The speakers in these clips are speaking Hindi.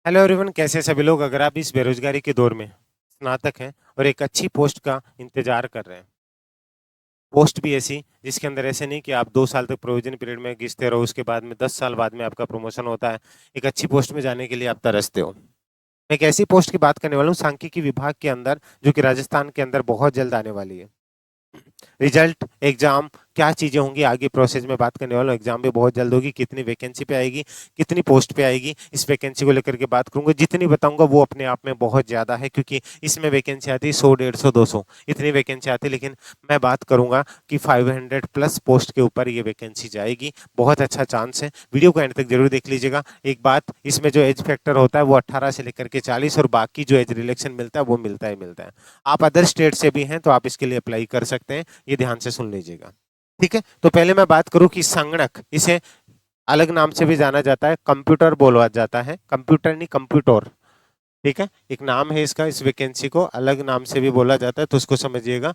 हेलो एवरीवन, कैसे हैं सभी लोग। अगर आप इस बेरोजगारी के दौर में स्नातक हैं और एक अच्छी पोस्ट का इंतजार कर रहे हैं, पोस्ट भी ऐसी जिसके अंदर ऐसे नहीं कि आप 2 साल तक प्रोविजन पीरियड में घिसते रहो, उसके बाद में 10 साल बाद में आपका प्रमोशन होता है। एक अच्छी पोस्ट में जाने के लिए आप तरसते हो। मैं एक ऐसी पोस्ट की बात करने वाला हूँ सांख्यिकी विभाग के अंदर, जो कि राजस्थान के अंदर बहुत जल्द आने वाली है। रिजल्ट, एग्जाम, क्या चीजें होंगी आगे प्रोसेस में बात करने वाला हूँ। एग्जाम भी बहुत जल्द होगी, कितनी वैकेंसी पे आएगी, कितनी पोस्ट पे आएगी, इस वैकेंसी को लेकर के बात करूंगा। जितनी बताऊंगा वो अपने आप में बहुत ज्यादा है, क्योंकि इसमें वैकेंसी आती है 100, 150, 200, इतनी वैकेंसी आती है। लेकिन मैं बात करूंगा कि 500 प्लस पोस्ट के ऊपर ये वैकेंसी जाएगी। बहुत अच्छा चांस है, वीडियो को एंड तक जरूर देख लीजिएगा। एक बात, इसमें जो एज फैक्टर होता है वो 18 से लेकर के 40, और बाकी जो एज रिलेक्शन मिलता है वो मिलता ही मिलता है। आप अदर स्टेट से भी हैं तो आप इसके लिए अप्लाई कर सकते हैं, ये ध्यान से सुन लीजिएगा। ठीक है, तो पहले मैं बात करूं कि संगणक, इसे अलग नाम से भी जाना जाता है, कंप्यूटर बोला जाता है, कंप्यूटर नहीं कंप्यूटर। ठीक है, एक नाम है इसका, इस वैकेंसी को अलग नाम से भी बोला जाता है, तो उसको समझिएगा।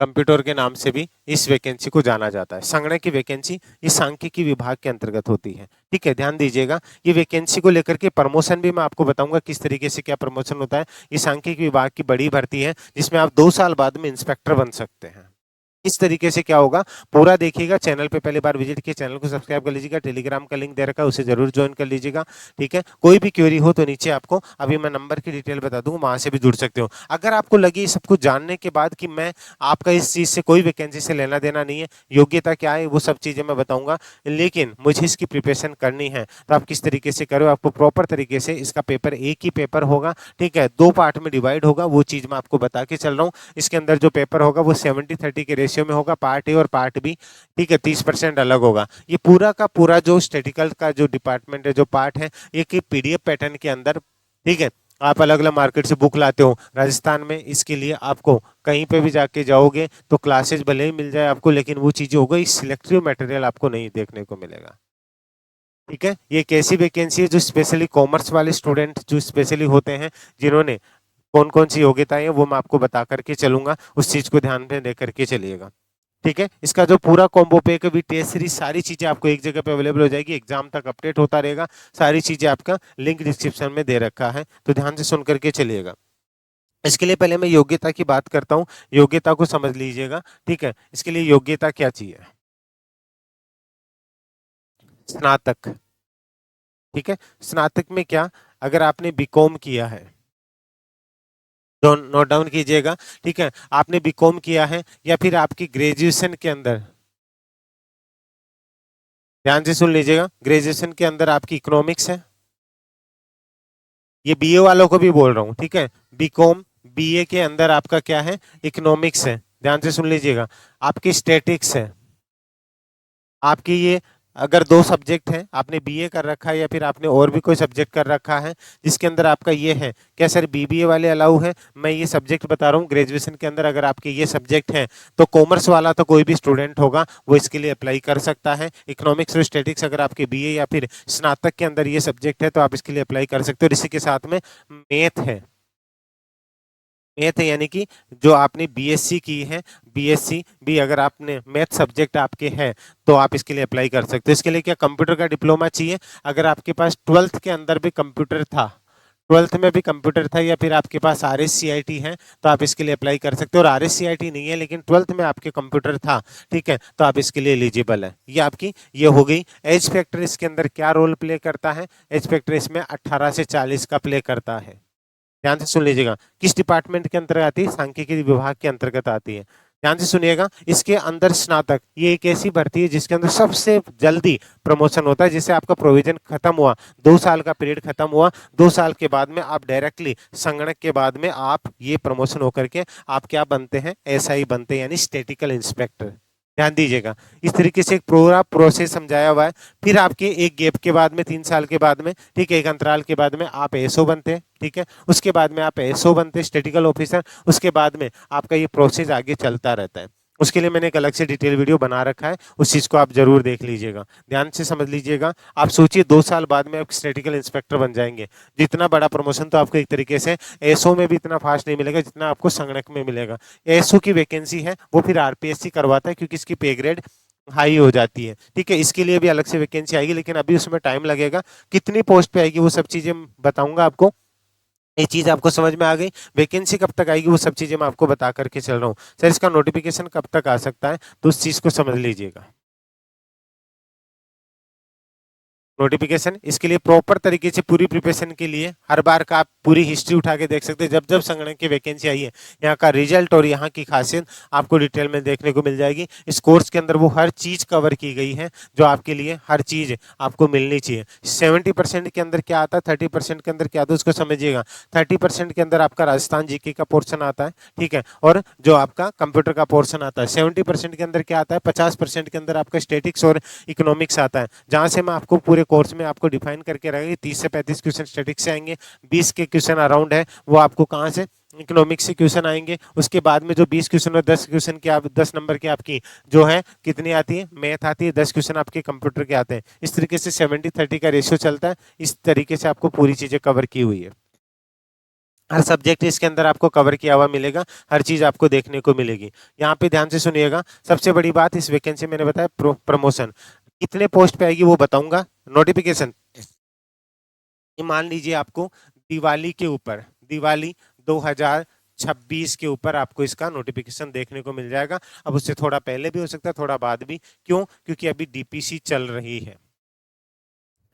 कंप्यूटर के नाम से भी इस वैकेंसी को जाना जाता है। संगणक की वैकेंसी ये सांख्यिकी विभाग के अंतर्गत होती है। ठीक है, ध्यान दीजिएगा। ये वैकेंसी को लेकर के प्रमोशन भी मैं आपको बताऊंगा किस तरीके से क्या प्रमोशन होता है। ये सांख्यिकी विभाग की बड़ी भर्ती है, जिसमें आप 2 साल बाद में इंस्पेक्टर बन सकते हैं। इस तरीके से क्या होगा, पूरा देखिएगा। चैनल पे पहली बार विजिट किए, चैनल को सब्सक्राइब कर लीजिएगा। टेलीग्राम का लिंक दे रखा है, उसे जरूर ज्वाइन कर लीजिएगा। ठीक है, कोई भी क्वेरी हो तो नीचे आपको अभी मैं नंबर की डिटेल बता दूंगा, वहां से भी जुड़ सकते हो। अगर आपको लगे सब कुछ जानने के बाद कि मैं आपका इस चीज से कोई वैकेंसी से लेना देना नहीं है, योग्यता क्या है वो सब चीजें मैं बताऊंगा, लेकिन मुझे इसकी प्रिपरेशन करनी है, तो आप किस तरीके से करो। आपको प्रॉपर तरीके से इसका पेपर, एक ही पेपर होगा, ठीक है, 2 पार्ट में डिवाइड होगा, वो चीज मैं आपको बता के चल रहा हूँ। इसके अंदर जो पेपर होगा वो 70-30 के रेशियो में होगा, पार्ट ए और पार्ट बी। ठीक है, 30% अलग होगा। ये पूरा का पूरा जो स्टेटिकल का जो डिपार्टमेंट है, जो पार्ट है, एक ही पीडीएफ पैटर्न के अंदर। ठीक है, आप अलग अलग मार्केट से बुक लाते हो राजस्थान में, इसके लिए आपको कहीं पे भी जाके जाओगे तो क्लासेस भले ही मिल जाए आपको, लेकिन वो चीजें हो गई, सिलेक्टिव मटेरियल आपको नहीं देखने को मिलेगा। ठीक है, ये एक ऐसी वैकेंसी है जो स्पेशली कॉमर्स वाले स्टूडेंट जो स्पेशली होते हैं, जिन्होंने कौन कौन सी योग्यताएं हैं वो मैं आपको बता करके चलूंगा, उस चीज को ध्यान में लेकर के चलिएगा। ठीक है, इसका जो पूरा कॉम्बो पैक है, टेस्ट सीरीज, सारी चीजें आपको एक जगह पे अवेलेबल हो जाएगी, एग्जाम तक अपडेट होता रहेगा। सारी चीजें आपका लिंक डिस्क्रिप्शन में दे रखा है, तो ध्यान से सुन करके चलिएगा। इसके लिए पहले मैं योग्यता की बात करता हूँ, योग्यता को समझ लीजिएगा। ठीक है, इसके लिए योग्यता क्या चाहिए, स्नातक। ठीक है, स्नातक में क्या, अगर आपने बीकॉम किया है, नोट डाउन कीजिएगा। ठीक है, आपने बीकॉम किया है, या फिर आपकी ग्रेजुएशन के अंदर, ध्यान से सुन लीजिएगा, ग्रेजुएशन के अंदर आपकी इकोनॉमिक्स है, ये बीए वालों को भी बोल रहा हूँ। ठीक है, बीकॉम बीए के अंदर आपका क्या है, इकोनॉमिक्स है, ध्यान से सुन लीजिएगा। आपकी स्टैटिक्स है, आपकी ये, अगर 2 सब्जेक्ट हैं, आपने बीए कर रखा है या फिर आपने और भी कोई सब्जेक्ट कर रखा है जिसके अंदर आपका ये है, क्या सर बीबीए वाले अलाउ है, मैं ये सब्जेक्ट बता रहा हूँ ग्रेजुएशन के अंदर अगर आपके ये सब्जेक्ट हैं, तो कॉमर्स वाला तो कोई भी स्टूडेंट होगा वो इसके लिए अप्लाई कर सकता है। इकोनॉमिक्स और स्टैटिक्स अगर आपके बीए या फिर स्नातक के अंदर ये सब्जेक्ट है तो आप इसके लिए अप्लाई कर सकते हो। और इसी के साथ में मैथ है, मैथ यानी कि जो आपने बीएससी की है, बीएससी भी अगर आपने मैथ सब्जेक्ट आपके हैं तो आप इसके लिए अप्लाई कर सकते हो। इसके लिए क्या कंप्यूटर का डिप्लोमा चाहिए, अगर आपके पास 12th के अंदर भी कंप्यूटर था, 12th में भी कंप्यूटर था, या फिर आपके पास R S C I T है, तो आप इसके लिए अप्लाई कर सकते हो। और R S C I T नहीं है लेकिन 12th में आपके कंप्यूटर था, ठीक है, तो आप इसके लिए एलिजिबल है। ये आपकी ये हो गई। एज फैक्टर इसके अंदर क्या रोल प्ले करता है, एज फैक्टर इसमें 18 से 40 का प्ले करता है। ध्यान से सुन लीजिएगा, किस डिपार्टमेंट के अंतर्गत आती है, सांख्यिकी विभाग के अंतर्गत आती है। ध्यान से सुनिएगा, इसके अंदर स्नातक, ये एक ऐसी भर्ती है जिसके अंदर सबसे जल्दी प्रमोशन होता है। जैसे आपका प्रोविजन खत्म हुआ, 2 साल का पीरियड खत्म हुआ, 2 साल के बाद में आप डायरेक्टली संगणक के बाद में आप ये प्रमोशन होकर के आप क्या बनते हैं, एसआई बनते हैं, यानी स्टेटिकल इंस्पेक्टर। ध्यान दीजिएगा, इस तरीके से एक पूरा प्रोसेस समझाया हुआ है। फिर आपके एक गैप के बाद में, 3 साल के बाद में, ठीक है, एक अंतराल के बाद में आप एसओ बनते हैं। ठीक है, उसके बाद में आप एसओ बनते हैं, स्टेटिकल ऑफिसर। उसके बाद में आपका ये प्रोसेस आगे चलता रहता है। उसके लिए मैंने एक अलग से डिटेल वीडियो बना रखा है, उस चीज़ को आप जरूर देख लीजिएगा, ध्यान से समझ लीजिएगा। आप सोचिए 2 साल बाद में आप स्टेटिकल इंस्पेक्टर बन जाएंगे, जितना बड़ा प्रमोशन तो आपको एक तरीके से एसओ में भी इतना फास्ट नहीं मिलेगा जितना आपको संगणक में मिलेगा। एसओ की वैकेंसी है वो फिर आरपीएससी करवाता है, क्योंकि इसकी पे ग्रेड हाई हो जाती है, ठीक है। इसके लिए भी अलग से वैकेंसी आएगी, लेकिन अभी उसमें टाइम लगेगा। कितनी पोस्ट पे आएगी वो सब चीजें बताऊंगा आपको। ये चीज आपको समझ में आ गई। वैकेंसी कब तक आएगी वो सब चीजें मैं आपको बता करके चल रहा हूँ। सर इसका नोटिफिकेशन कब तक आ सकता है, तो उस चीज को समझ लीजिएगा। नोटिफिकेशन इसके लिए प्रॉपर तरीके से पूरी प्रिपरेशन के लिए हर बार का आप पूरी हिस्ट्री उठा के देख सकते हैं। जब जब संगणक की वैकेंसी आई है, यहाँ का रिजल्ट और यहाँ की खासियत आपको डिटेल में देखने को मिल जाएगी। इस कोर्स के अंदर वो हर चीज कवर की गई है जो आपके लिए हर चीज आपको मिलनी चाहिए। 70% के अंदर क्या आता है, 30% के अंदर क्या आता है उसको समझिएगा। 30% के अंदर आपका राजस्थान जीके का पोर्शन आता है, ठीक है, और जो आपका कंप्यूटर का पोर्शन आता है। 70% के अंदर क्या आता है, 50% के अंदर आपका स्टेटिक्स और इकोनॉमिक्स आता है। जहां से मैं आपको पूरे कोर्स में आपको डिफाइन करके रहेगी 30 से 35 क्वेश्चन स्टैटिक्स से आएंगे, 20 के क्वेश्चन अराउंड है वो आपको कहाँ से, इकोनॉमिक्स से क्वेश्चन आएंगे। उसके बाद में जो 20 क्वेश्चन और 10 क्वेश्चन की आप 10 नंबर की आपकी जो है कितनी आती है, मैथ आती है, 10 क्वेश्चन आपके कंप्यूटर के आते हैं। इस तरीके से 70-30 का रेशियो चलता है। इस तरीके से आपको पूरी चीजें कवर की हुई है। हर सब्जेक्ट इसके अंदर आपको कवर किया हुआ मिलेगा, हर चीज आपको देखने को मिलेगी। यहाँ पे ध्यान से सुनिएगा। सबसे बड़ी बात इस वैकेंसी मैंने बताया प्रमोशन कितने पोस्ट पे आएगी वो बताऊंगा। नोटिफिकेशन ये मान लीजिए आपको दिवाली के ऊपर, दिवाली 2026 के ऊपर आपको इसका नोटिफिकेशन देखने को मिल जाएगा। अब उससे थोड़ा पहले भी हो सकता है, थोड़ा बाद भी। क्यों? क्योंकि अभी डीपीसी चल रही है,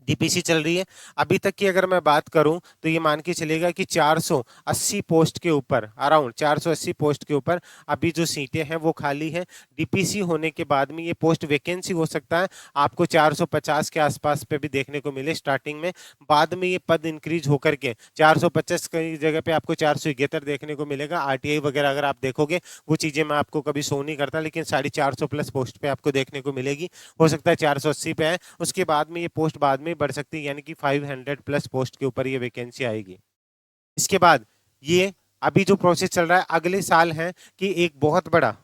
डीपीसी चल रही है। अभी तक की अगर मैं बात करूं तो ये मान के चलेगा कि 480 पोस्ट के ऊपर, अराउंड 480 पोस्ट के ऊपर अभी जो सीटें हैं वो खाली है। डीपीसी होने के बाद में ये पोस्ट वैकेंसी हो सकता है आपको 450 के आसपास पे भी देखने को मिले स्टार्टिंग में। बाद में ये पद इंक्रीज होकर के 450 की जगह पे आपको 471 देखने को मिलेगा। आरटीआई वगैरह अगर आप देखोगे वो चीजें मैं आपको कभी शो नहीं करता, लेकिन 450 प्लस पोस्ट पे आपको देखने को मिलेगी। हो सकता है 480 पे है, उसके बाद में ये पोस्ट बाद में बढ़ सकती है, यानी कि 500 प्लस पोस्ट के ऊपर ये वैकेंसी आएगी। इसके बाद ये अभी जो प्रोसेस चल रहा है अगले साल है कि एक बहुत बड़ा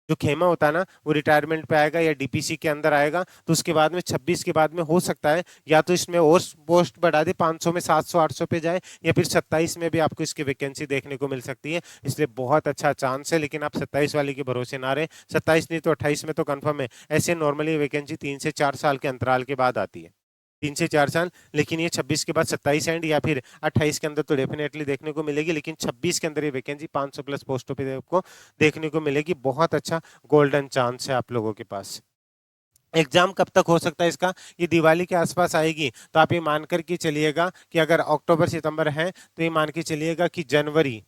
जो खेमा होता है ना वो रिटायरमेंट पे आएगा या डीपीसी के अंदर आएगा। तो उसके बाद में 26 के बाद में हो सकता है या तो इसमें और पोस्ट बढ़ा दे, 500 में 700 800 पे जाए, या फिर 27 में भी आपको इसकी वैकेंसी देखने को मिल सकती है। इसलिए बहुत अच्छा चांस है, लेकिन आप 27 वाले के भरोसे ना रहे। 27 नहीं तो 28 में तो कंफर्म है। ऐसे नॉर्मली वैकेंसी 3 से 4 साल के अंतराल के बाद आती है, 3 से 4 साल। लेकिन ये 26 के बाद 27 एंड या फिर 28 के अंदर तो डेफिनेटली देखने को मिलेगी। लेकिन 26 के अंदर ये वैकेंसी 500 प्लस पोस्टों पे आपको देखने को मिलेगी। बहुत अच्छा गोल्डन चांस है आप लोगों के पास। एग्जाम कब तक हो सकता है इसका, ये दिवाली के आसपास आएगी तो आप ये मान कर के चलिएगा कि अगर अक्टूबर सितंबर है तो ये मान के चलिएगा कि जनवरी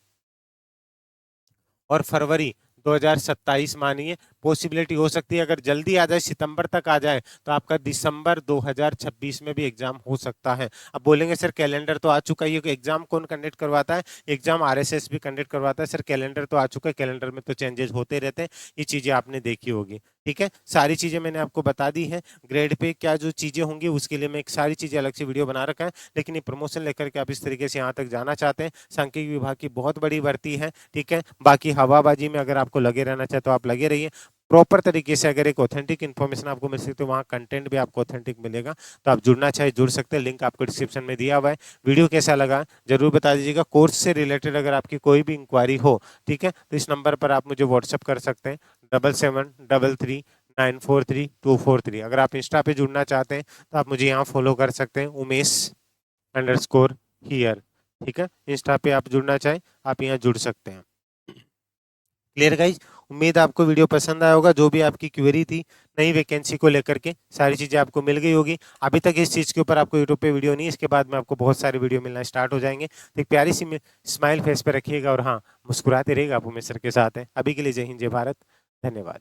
और फरवरी 2027 मानिए पॉसिबिलिटी हो सकती है। अगर जल्दी आ जाए, सितंबर तक आ जाए, तो आपका दिसंबर 2026 में भी एग्जाम हो सकता है। अब बोलेंगे सर कैलेंडर तो आ चुका है, ये एग्जाम कौन कंडक्ट करवाता है? एग्जाम आरएसएस भी कंडक्ट करवाता है। सर कैलेंडर तो आ चुका है, कैलेंडर में तो चेंजेस होते रहते हैं, ये चीजें आपने देखी होगी। ठीक है, सारी चीजें मैंने आपको बता दी है। ग्रेड पे क्या जो चीजें होंगी उसके लिए मैं एक सारी चीजें अलग से वीडियो बना रखा है। लेकिन ये प्रमोशन लेकर के आप इस तरीके से यहाँ तक जाना चाहते हैं, सांख्यिकी विभाग की बहुत बड़ी भर्ती है। ठीक है, बाकी हवाबाजी में अगर आपको लगे रहना चाहे तो आप लगे रहिए। प्रॉपर तरीके से अगर एक ऑथेंटिक इन्फॉर्मेशन आपको मिल सकती है तो वहाँ कंटेंट भी आपको ऑथेंटिक मिलेगा। तो आप जुड़ना चाहे जुड़ सकते हैं, लिंक आपको डिस्क्रिप्शन में दिया हुआ है। वीडियो कैसा लगा जरूर बता दीजिएगा। कोर्स से रिलेटेड अगर आपकी कोई भी इंक्वायरी हो, ठीक है, तो इस नंबर पर आप मुझे व्हाट्सअप कर सकते हैं 7733943243। अगर आप इंस्टा पे जुड़ना चाहते हैं तो आप मुझे यहाँ फॉलो कर सकते हैं umesh_here। ठीक है, इंस्टा पे आप जुड़ना चाहें आप यहाँ जुड़ सकते हैं। क्लियर गाइज, उम्मीद आपको वीडियो पसंद आया होगा। जो भी आपकी क्वेरी थी नई वैकेंसी को लेकर के सारी चीज़ें आपको मिल गई होगी। अभी तक इस चीज़ के ऊपर आपको यूट्यूब पे वीडियो नहीं, इसके बाद में आपको बहुत सारे वीडियो मिलना स्टार्ट हो जाएंगे। तो एक प्यारी सी स्माइल फेस पे रखिएगा और हाँ, मुस्कुराते रहिएगा। आप उमेश सर के साथ हैं। अभी के लिए जय हिंद, जय भारत, धन्यवाद।